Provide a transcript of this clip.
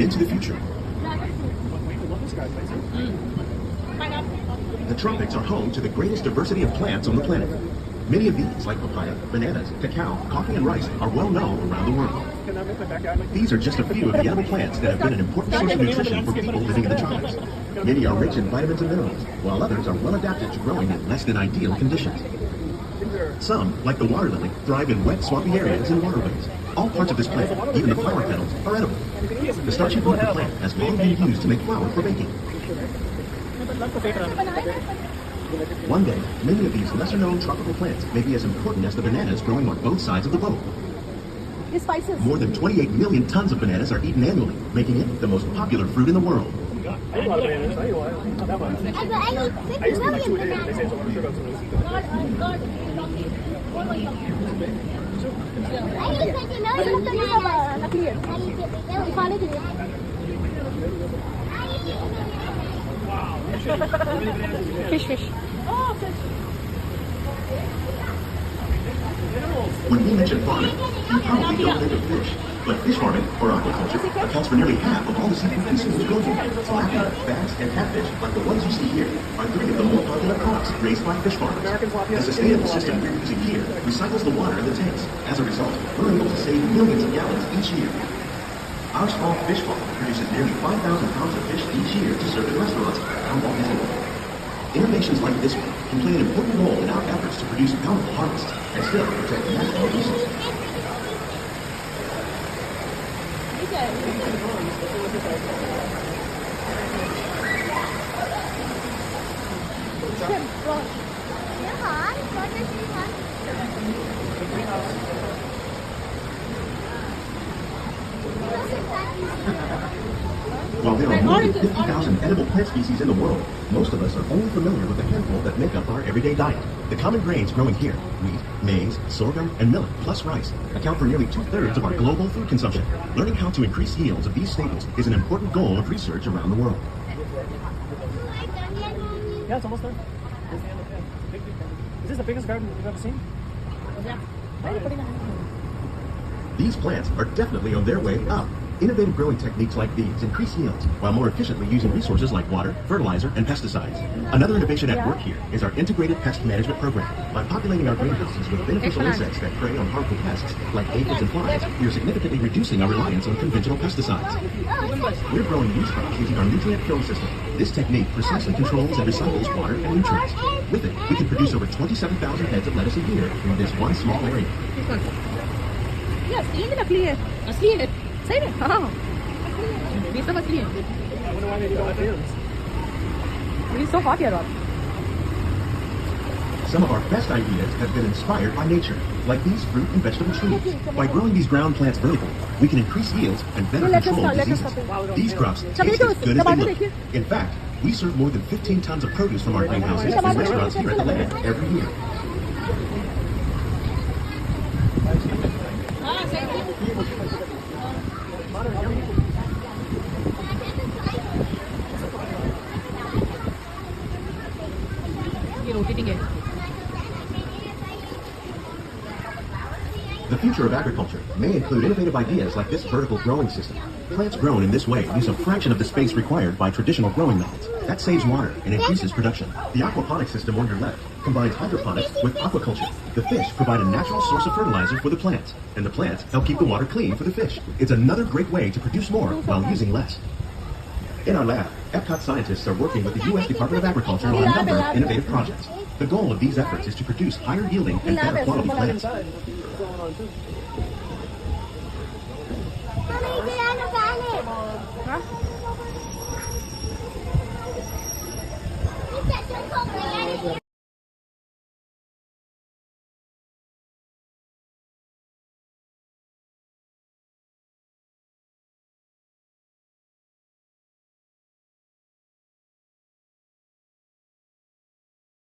and into the future. The tropics are home to the greatest diversity of plants on the planet. Many of these, like papaya, bananas, cacao, coffee, and rice, are well known around the world. These are just a few of the edible plants that have been an important source of nutrition for people living in the tropics. Many are rich in vitamins and minerals, while others are well adapted to growing in less than ideal conditions. Some, like the water lily, thrive in wet, swampy areas and waterways. All parts of this plant, even the flower petals, are edible. The starchy root of the plant has long been used to make flour for baking. One day, many of these lesser-known tropical plants may be as important as the bananas growing on both sides of the boat. More than 28 million tons of bananas are eaten annually, making it the most popular fruit in the world. I eat 6 million bananas. Fish. Oh, fish. When we mention farming, you probably don't think of fish, but fish farming, or aquaculture, accounts for nearly half of all the seafood consumed globally. Tilapia, bass, and catfish, like the ones you see here, are 3 of the more popular crops raised by fish farmers. The sustainable system we're using here recycles the water in the tanks. As a result, we're able to save millions of gallons each year. Our small fish farm produces nearly 5,000 pounds of fish each year to serve in restaurants around Walt Disney World. Innovations like this one can play an important role in our efforts to produce bountiful harvests and still protect natural resources. While there are more than 50,000 edible plant species in the world, most of us are only familiar with the handful that make up our everyday diet. The common grains growing here, wheat, maize, sorghum, and millet, plus rice, account for nearly 2/3 of our global food consumption. Learning how to increase yields of these staples is an important goal of research around the world. Yeah, it's almost done. Is this the biggest garden you've ever seen? Yeah. These plants are definitely on their way up. Innovative growing techniques like these increase yields while more efficiently using resources like water, fertilizer, and pesticides. Another innovation at work here is our integrated pest management program. By populating our greenhouses with beneficial insects that prey on harmful pests like aphids and flies, we are significantly reducing our reliance on conventional pesticides. We're growing these crops using our nutrient film system. This technique precisely controls and recycles water and nutrients. With it, we can produce over 27,000 heads of lettuce a year in this one small area. Yes, clear. Clear. Say it. Oh. These are clear. I wonder why they do all hands. It is so hot here, Rob. Some of our best ideas have been inspired by nature, like these fruit and vegetable trees. By growing these ground plants vertically, we can increase yields and better control diseases. These crops taste as good as they look. In fact, we serve more than 15 tons of produce from our greenhouses in restaurants here at the land every year. The future of agriculture may include innovative ideas like this vertical growing system. Plants grown in this way use a fraction of the space required by traditional growing methods. That saves water and increases production. The aquaponics system on your left combines hydroponics with aquaculture. The fish provide a natural source of fertilizer for the plants, and the plants help keep the water clean for the fish. It's another great way to produce more while using less. In our lab, EPCOT scientists are working with the U.S. Department of Agriculture on a number of innovative projects. The goal of these efforts is to produce higher yielding and better quality plants. Huh?